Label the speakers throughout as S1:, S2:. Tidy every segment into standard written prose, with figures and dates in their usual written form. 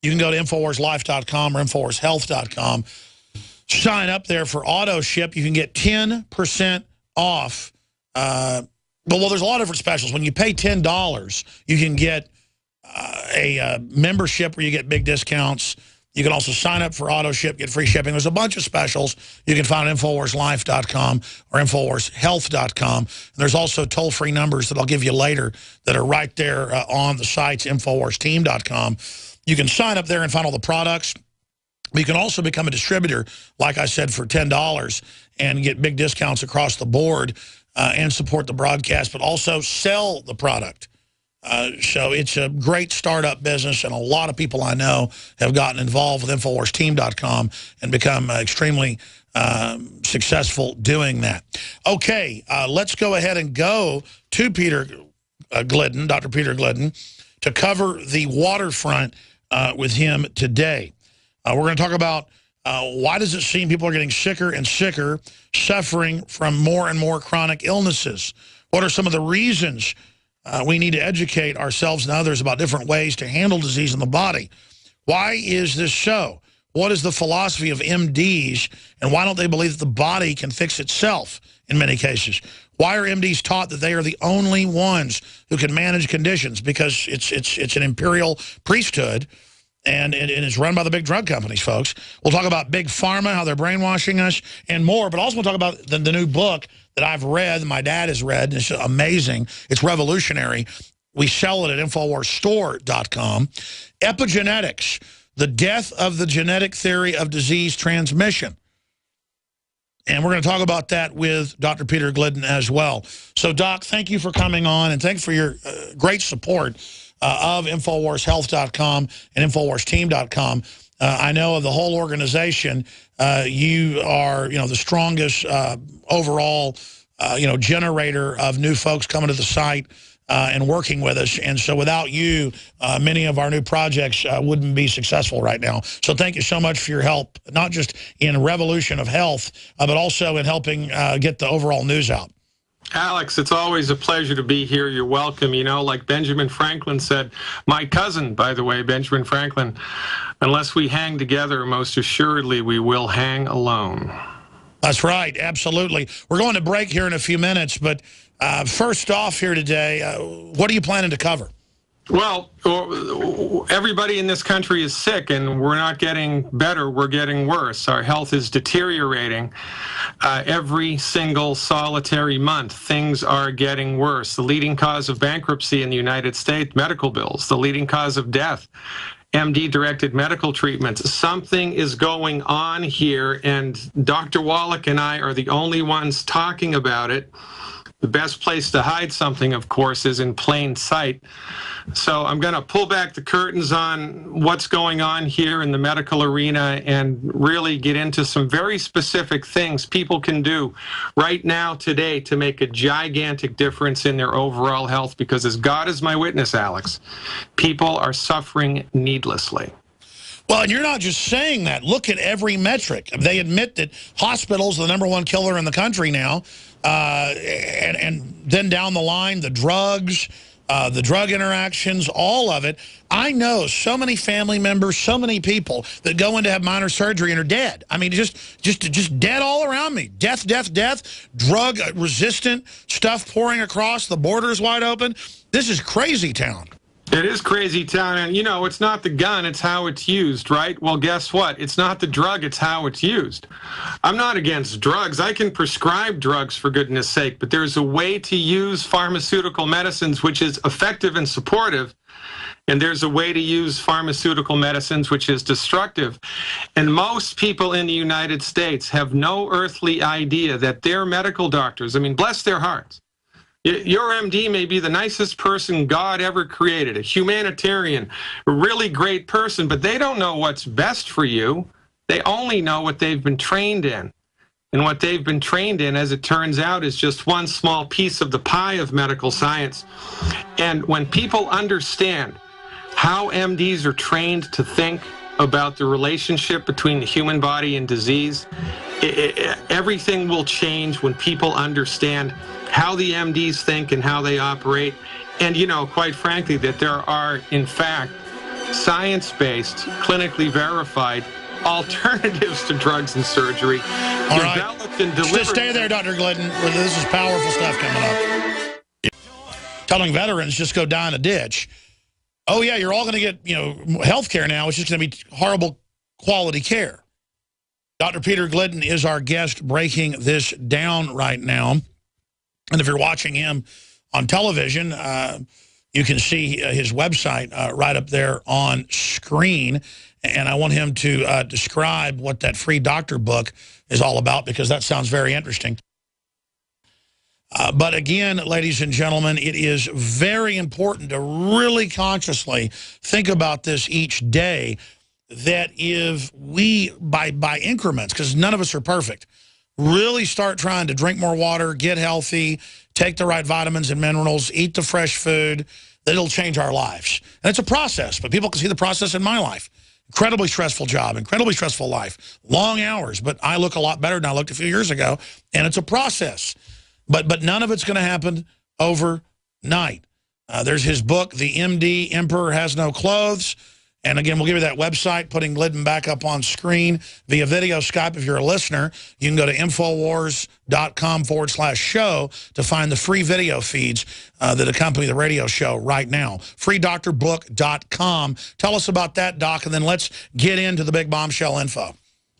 S1: You can go to InfoWarsLife.com or InfoWarsHealth.com. Sign up there for auto ship. You can get 10% off. Well, there's a lot of different specials. When you pay $10, you can get a membership where you get big discounts. You can also sign up for auto ship, get free shipping. There's a bunch of specials you can find at InfoWarsLife.com or InfoWarsHealth.com. And there's also toll-free numbers that I'll give you later that are right there on the sites, InfoWarsTeam.com. You can sign up there and find all the products. You can also become a distributor, like I said, for $10 and get big discounts across the board and support the broadcast, but also sell the product. So it's a great startup business, and a lot of people I know have gotten involved with InfoWarsTeam.com and become extremely successful doing that. Okay, let's go ahead and go to Peter Glidden, Dr. Peter Glidden, to cover the waterfront with him today. We're going to talk about why does it seem people are getting sicker and sicker, suffering from more and more chronic illnesses? What are some of the reasons we need to educate ourselves and others about different ways to handle disease in the body? Why is this so? What is the philosophy of MDs, and why don't they believe that the body can fix itself in many cases? Why are MDs taught that they are the only ones who can manage conditions? Because it's an imperial priesthood, and it's run by the big drug companies, folks. We'll talk about big pharma, how they're brainwashing us, and more. But also we'll talk about the new book that I've read, my dad has read, and it's amazing. It's revolutionary. We sell it at InfoWarsStore.com. Epigenetics, the death of the genetic theory of disease transmission. And we're going to talk about that with Dr. Peter Glidden as well. So, Doc, thank you for coming on, and thanks for your great support of InfoWarsHealth.com and InfoWarsTeam.com. I know of the whole organization, you are, the strongest overall, generator of new folks coming to the site and working with us. And so without you, many of our new projects wouldn't be successful right now. So thank you so much for your help, not just in revolution of health, but also in helping get the overall news out.
S2: Alex, it's always a pleasure to be here. You're welcome. Like Benjamin Franklin said, my cousin, by the way, Benjamin Franklin, unless we hang together, most assuredly we will hang alone.
S1: That's right. Absolutely. We're going to break here in a few minutes, but first off here today, what are you planning to cover?
S2: Well, everybody in this country is sick, and we're not getting better. We're getting worse. Our health is deteriorating. Every single solitary month, things are getting worse. The leading cause of bankruptcy in the United States, medical bills. The leading cause of death, MD-directed medical treatments. Something is going on here, and Dr. Wallach and I are the only ones talking about it. The best place to hide something, of course, is in plain sight. So I'm going to pull back the curtains on what's going on here in the medical arena and really get into some very specific things people can do right now, today, to make a gigantic difference in their overall health. Because as God is my witness, Alex, people are suffering needlessly.
S1: Well, and you're not just saying that. Look at every metric. They admit that hospitals are the #1 killer in the country now. And then down the line, the drugs, the drug interactions, all of it. I know so many family members, so many people that go in to have minor surgery and are dead. I mean, just dead all around me. Death, death, death. Drug-resistant stuff pouring across. The borders wide open. This is crazy town.
S2: It is crazy town, and it's not the gun, it's how it's used, right? Well, guess what? It's not the drug, it's how it's used. I'm not against drugs. I can prescribe drugs, for goodness sake, but there's a way to use pharmaceutical medicines which is effective and supportive, and there's a way to use pharmaceutical medicines which is destructive. And most people in the United States have no earthly idea that their medical doctors, bless their hearts, your MD may be the nicest person God ever created, a humanitarian, a really great person, but they don't know what's best for you. They only know what they've been trained in. And what they've been trained in, as it turns out, is just one small piece of the pie of medical science. And when people understand how MDs are trained to think about the relationship between the human body and disease, everything will change when people understand how the MDs think and how they operate. And, quite frankly, that there are, in fact, science-based, clinically verified alternatives to drugs and surgery.
S1: All right.
S2: And
S1: just stay there, Dr. Glidden. This is powerful stuff coming up. Telling veterans just go die in a ditch. Oh, yeah, you're all going to get, health care now. It's just going to be horrible quality care. Dr. Peter Glidden is our guest breaking this down right now. And if you're watching him on television, you can see his website right up there on screen. And I want him to describe what that free doctor book is all about, because that sounds very interesting. But again, ladies and gentlemen, it is very important to really consciously think about this each day, that if we, by increments, because none of us are perfect, really start trying to drink more water, get healthy, take the right vitamins and minerals, eat the fresh food, that it'll change our lives. And it's a process, but people can see the process in my life. Incredibly stressful job, incredibly stressful life, long hours, but I look a lot better than I looked a few years ago, and it's a process. But none of it's going to happen overnight. There's his book, The MD Emperor Has No Clothes. And again, we'll give you that website, putting Glidden back up on screen via video Skype. If you're a listener, you can go to Infowars.com/show to find the free video feeds that accompany the radio show right now. FreeDoctorBook.com. Tell us about that, Doc, and then let's get into the big bombshell info.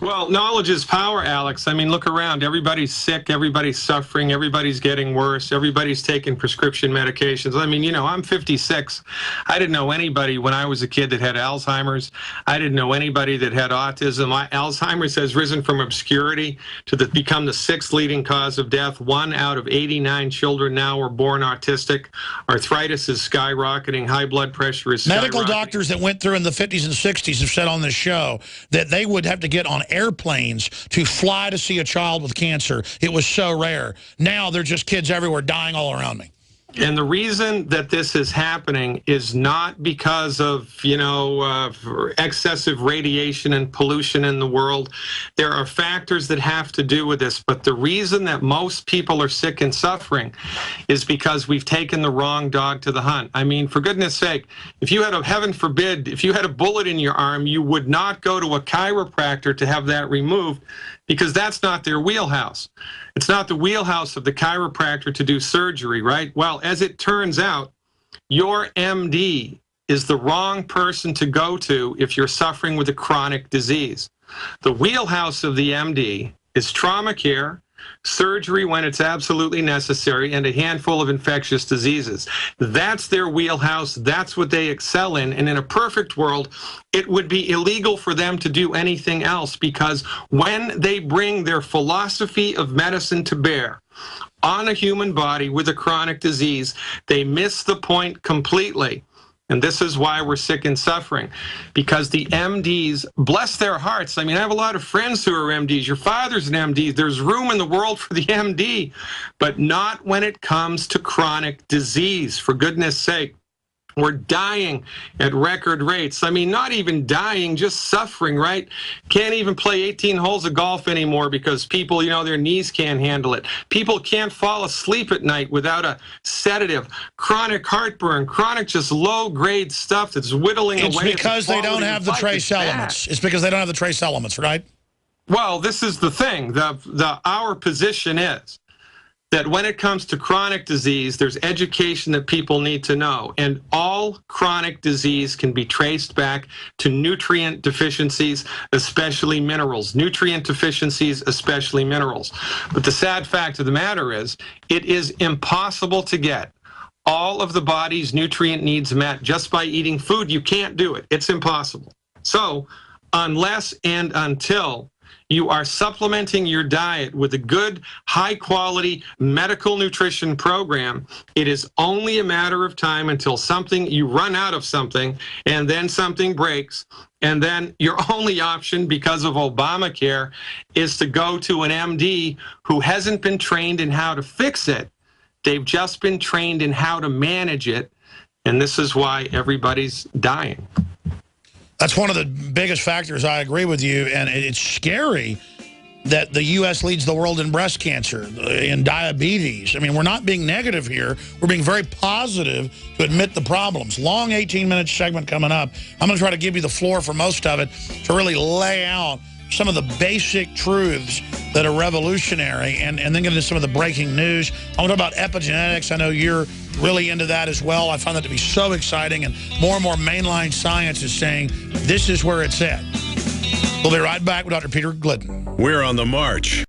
S2: Well, knowledge is power, Alex. I mean, look around. Everybody's sick. Everybody's suffering. Everybody's getting worse. Everybody's taking prescription medications. I mean, I'm 56. I didn't know anybody when I was a kid that had Alzheimer's. I didn't know anybody that had autism. Alzheimer's has risen from obscurity to become the 6th leading cause of death. 1 out of 89 children now are born autistic. Arthritis is skyrocketing. High blood pressure is skyrocketing.
S1: Medical doctors that went through in the 50s and 60s have said on this show that they would have to get on airplanes to fly to see a child with cancer. It was so rare. Now they're just kids everywhere dying all around me.
S2: And the reason that this is happening is not because of, excessive radiation and pollution in the world. There are factors that have to do with this. But the reason that most people are sick and suffering is because we've taken the wrong dog to the hunt. I mean, for goodness sake, if you had heaven forbid, if you had a bullet in your arm, you would not go to a chiropractor to have that removed, because that's not their wheelhouse. It's not the wheelhouse of the chiropractor to do surgery, right? Well, as it turns out, your MD is the wrong person to go to if you're suffering with a chronic disease. The wheelhouse of the MD is trauma care, surgery when it's absolutely necessary, and a handful of infectious diseases. That's their wheelhouse. That's what they excel in. And in a perfect world, it would be illegal for them to do anything else, because when they bring their philosophy of medicine to bear on a human body with a chronic disease, they miss the point completely. And this is why we're sick and suffering, because the MDs, bless their hearts. I mean, I have a lot of friends who are MDs. Your father's an MD. There's room in the world for the MD, but not when it comes to chronic disease. For goodness sake, we're dying at record rates. I mean, not even dying, just suffering, right? Can't even play 18 holes of golf anymore because people, their knees can't handle it. People can't fall asleep at night without a sedative. Chronic heartburn, chronic just low-grade stuff that's whittling away.
S1: It's because they don't have the trace elements. It's because they don't have the trace elements, right?
S2: Well, this is the thing. Our position is that when it comes to chronic disease, there's education that people need to know. And all chronic disease can be traced back to nutrient deficiencies, especially minerals. Nutrient deficiencies, especially minerals. But the sad fact of the matter is, it is impossible to get all of the body's nutrient needs met just by eating food. You can't do it. It's impossible. So, unless and until you are supplementing your diet with a good, high-quality medical nutrition program, it is only a matter of time until you run out of something, and then something breaks, and then your only option, because of Obamacare, is to go to an MD who hasn't been trained in how to fix it. They've just been trained in how to manage it, and this is why everybody's dying. That's
S1: one of the biggest factors. I agree with you, and it's scary that the U.S. leads the world in breast cancer, in diabetes. I mean, we're not being negative here. We're being very positive to admit the problems. Long 18-minute segment coming up. I'm going to try to give you the floor for most of it to really lay out some of the basic truths that are revolutionary, and then get into some of the breaking news. I want to talk about epigenetics. I know you're really into that as well. I find that to be so exciting, and more mainline science is saying this is where it's at. We'll be right back with Dr. Peter Glidden.
S3: We're on the march.